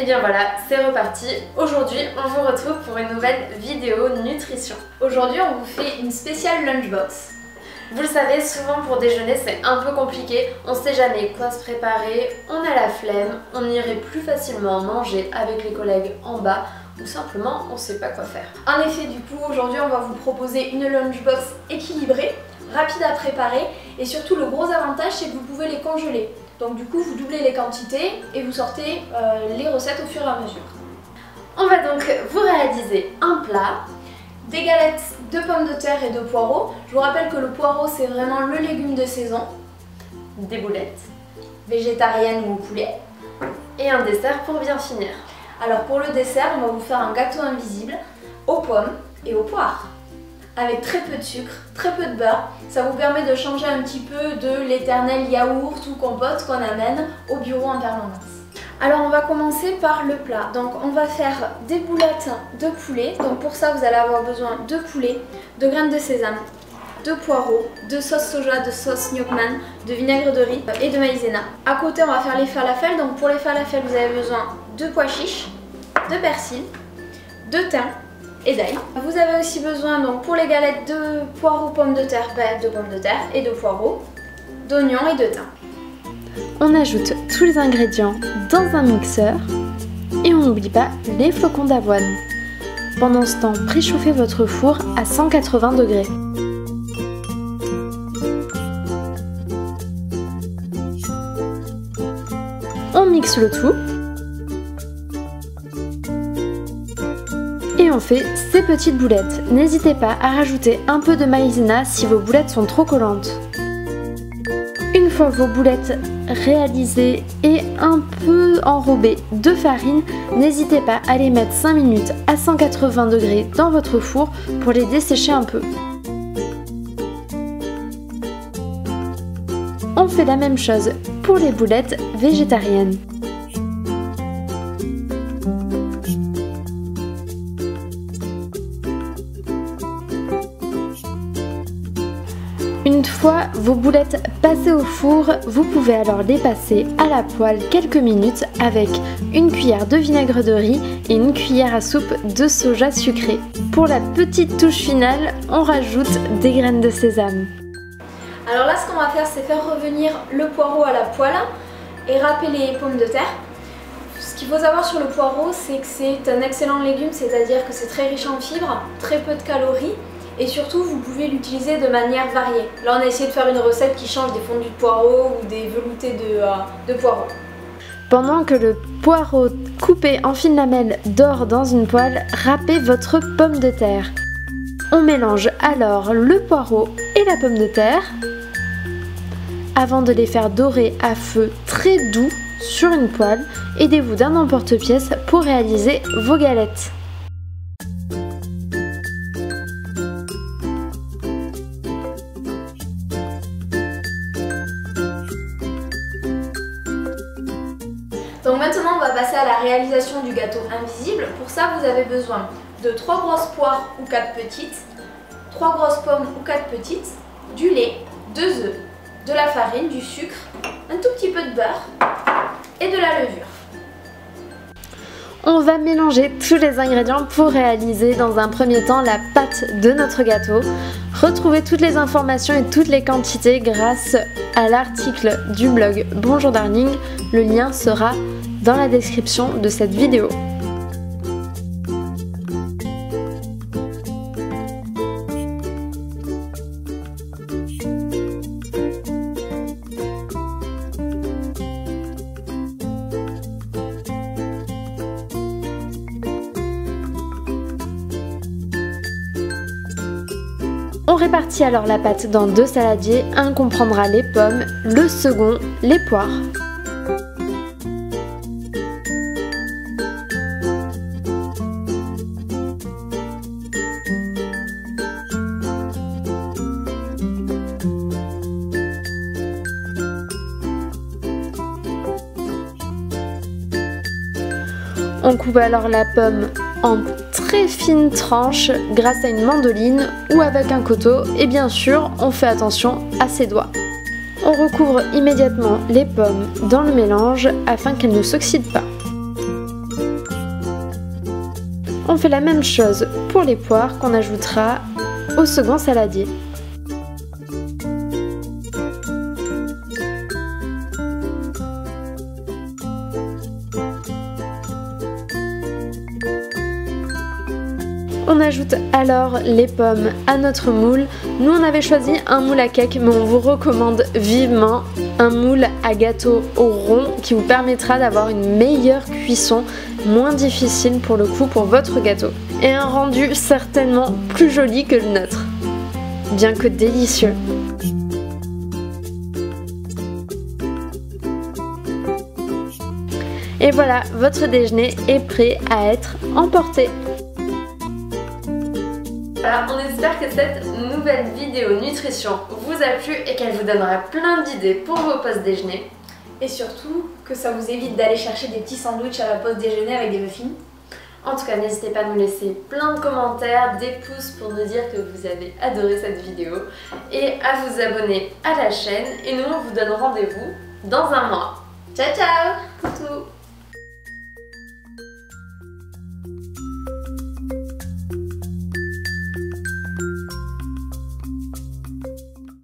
Et bien voilà, c'est reparti. Aujourd'hui, on vous retrouve pour une nouvelle vidéo nutrition. Aujourd'hui, on vous fait une spéciale lunchbox. Vous le savez, souvent pour déjeuner, c'est un peu compliqué. On sait jamais quoi se préparer, on a la flemme, on irait plus facilement manger avec les collègues en bas ou simplement on sait pas quoi faire. En effet, du coup, aujourd'hui, on va vous proposer une lunchbox équilibrée, rapide à préparer et surtout le gros avantage, c'est que vous pouvez les congeler. Donc du coup, vous doublez les quantités et vous sortez les recettes au fur et à mesure. On va donc vous réaliser un plat. Des galettes de pommes de terre et de poireaux. Je vous rappelle que le poireau, c'est vraiment le légume de saison. Des boulettes. Végétariennes ou au poulet. Et un dessert pour bien finir. Alors pour le dessert, on va vous faire un gâteau invisible aux pommes et aux poires. Avec très peu de sucre, très peu de beurre. Ça vous permet de changer un petit peu de l'éternel yaourt ou compote qu'on amène au bureau en permanence. Alors on va commencer par le plat. Donc on va faire des boulettes de poulet. Donc pour ça vous allez avoir besoin de poulet, de graines de sésame, de poireaux, de sauce soja, de sauce gnocchi, de vinaigre de riz et de maïzena. À côté on va faire les falafels. Donc pour les falafels vous avez besoin de pois chiches, de persil, de thym et d'ail. Vous avez aussi besoin donc pour les galettes de poireaux, pommes de terre, de pommes de terre et de poireaux, d'oignons et de thym. On ajoute tous les ingrédients dans un mixeur et on n'oublie pas les flocons d'avoine. Pendant ce temps, préchauffez votre four à 180 degrés. On mixe le tout et on fait ces petites boulettes. N'hésitez pas à rajouter un peu de maïzena si vos boulettes sont trop collantes. Une fois vos boulettes réalisées et un peu enrobées de farine, n'hésitez pas à les mettre 5 minutes à 180 degrés dans votre four pour les dessécher un peu. On fait la même chose pour les boulettes végétariennes. Une fois vos boulettes passées au four, vous pouvez alors les passer à la poêle quelques minutes avec une cuillère de vinaigre de riz et une cuillère à soupe de soja sucré. Pour la petite touche finale, on rajoute des graines de sésame. Alors là, ce qu'on va faire, c'est faire revenir le poireau à la poêle et râper les pommes de terre. Ce qu'il faut savoir sur le poireau, c'est que c'est un excellent légume, c'est-à-dire que c'est très riche en fibres, très peu de calories. Et surtout, vous pouvez l'utiliser de manière variée. Là, on a essayé de faire une recette qui change des fondus de poireaux ou des veloutés de poireaux. Pendant que le poireau coupé en fines lamelles dort dans une poêle, râpez votre pomme de terre. On mélange alors le poireau et la pomme de terre avant de les faire dorer à feu très doux sur une poêle. Aidez-vous d'un emporte-pièce pour réaliser vos galettes. Donc maintenant on va passer à la réalisation du gâteau invisible. Pour ça vous avez besoin de 3 grosses poires ou 4 petites, 3 grosses pommes ou 4 petites, du lait, 2 œufs, de la farine, du sucre, un tout petit peu de beurre et de la levure. On va mélanger tous les ingrédients pour réaliser dans un premier temps la pâte de notre gâteau. Retrouvez toutes les informations et toutes les quantités grâce à l'article du blog Bonjour Darling. Le lien sera dans la description de cette vidéo. On répartit alors la pâte dans 2 saladiers, un comprendra les pommes, le second les poires. On coupe alors la pomme en très fines tranches grâce à une mandoline ou avec un couteau et bien sûr on fait attention à ses doigts. On recouvre immédiatement les pommes dans le mélange afin qu'elles ne s'oxydent pas. On fait la même chose pour les poires qu'on ajoutera au second saladier. On ajoute alors les pommes à notre moule. Nous on avait choisi un moule à cake, mais on vous recommande vivement un moule à gâteau au rond qui vous permettra d'avoir une meilleure cuisson, moins difficile pour le coup pour votre gâteau. Et un rendu certainement plus joli que le nôtre, bien que délicieux. Et voilà, votre déjeuner est prêt à être emporté. Voilà, on espère que cette nouvelle vidéo nutrition vous a plu et qu'elle vous donnera plein d'idées pour vos pauses déjeuner. Et surtout, que ça vous évite d'aller chercher des petits sandwichs à la pause déjeuner avec des muffins. En tout cas, n'hésitez pas à nous laisser plein de commentaires, des pouces pour nous dire que vous avez adoré cette vidéo et à vous abonner à la chaîne. Et nous, on vous donne rendez-vous dans un mois. Ciao ciao! Coucou!